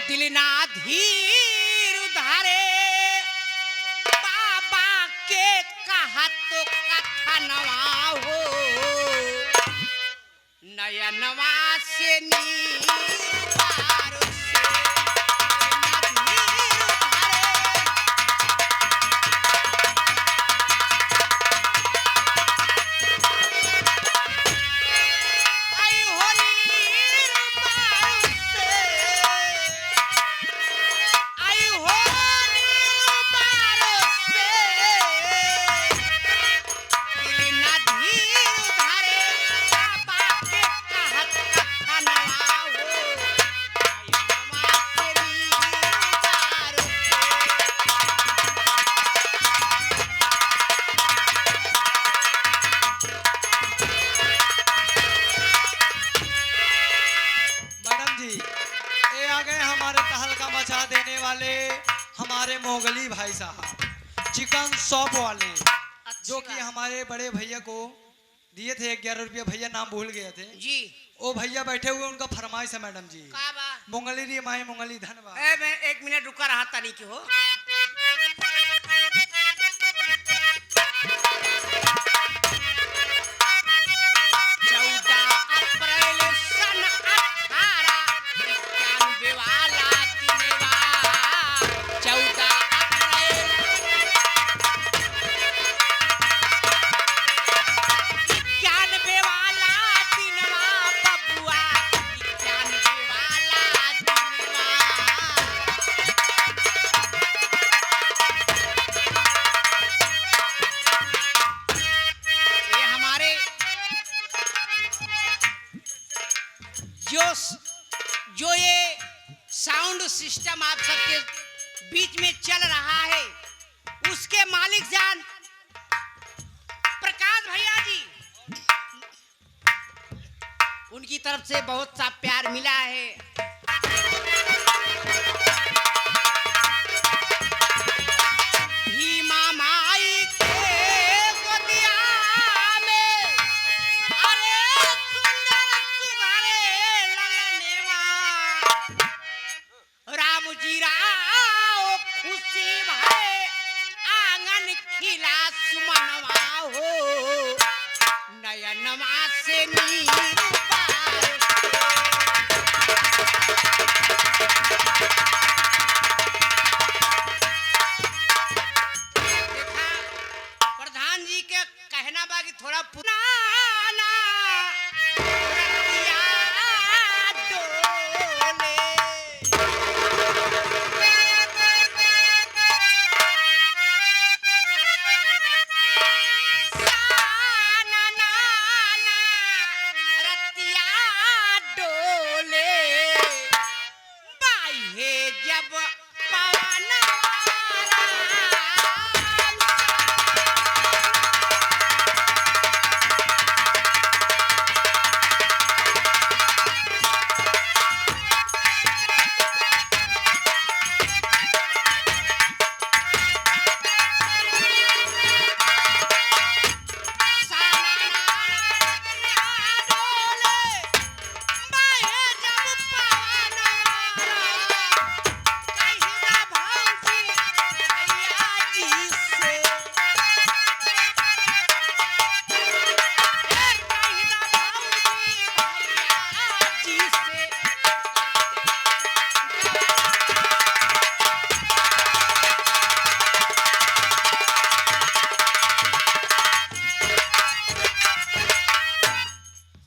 दिल ना धीर उधारे बाबा के कहा तो कथा नवा हो नयनवा से नीर से ना धीर उधारे आई हो नीर से आई हो नीर से दिल ना धीर उधारे बाबा के कहत कथा नवा हो नयनवा से नीर से मैडम जी, ये आ गए हमारे तहलका मचा देने वाले हमारे मोगली भाई साहब, चिकन शॉप वाले, जो कि हमारे बड़े भैया को दिए थे 11 रुपया। भैया नाम भूल गए थे। जी वो भैया बैठे हुए, उनका फरमाइश है मैडम जी। का बा मोंगली री माई मोंगली धन्यवाद। ए मैं 1 मिनट रुका रहा तानी की हो चौदह अप्रैल सन 1891 वाला दिनवा 14 अप्रैल 91 वाला दिनवा बबुआ 91 वाला दिनवा ये हमारे जो जो ये साउंड सिस्टम आप सबके बीच में चल रहा है उसके मालिक जान प्रकाश भैया जी, उनकी तरफ से बहुत सा प्यार मिला है। भीमा माई के गोदिया में अरे सुंदर सुघरे ललनेवा राम जी राव खुशी भरे आंगन खिला सुमनवा हो नयनवा से नीर पार देखा प्रधान जी के कहना बा कि थोड़ा पुराना रतिया डोले साना नाना रतिया डोले बाहे जब पवन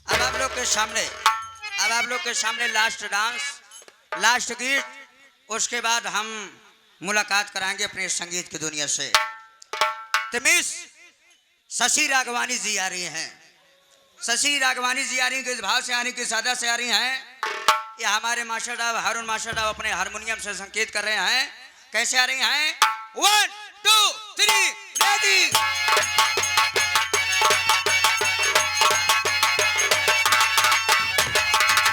अब आप लोग के सामने लास्ट डांस, लास्ट गीत, उसके बाद हम मुलाकात कराएंगे अपने संगीत की दुनिया से। तो मिस शशि राघवानी जी आ रही हैं। शशि राघवानी जी आ रही हैं, किस भाव से आ रही, किस सादा से आ रही हैं। ये हमारे मास्टर साहब हारून मास्टर साहब अपने हारमोनियम से संकेत कर रहे हैं। कैसे आ रही हैं? 1 2 3 रेडी।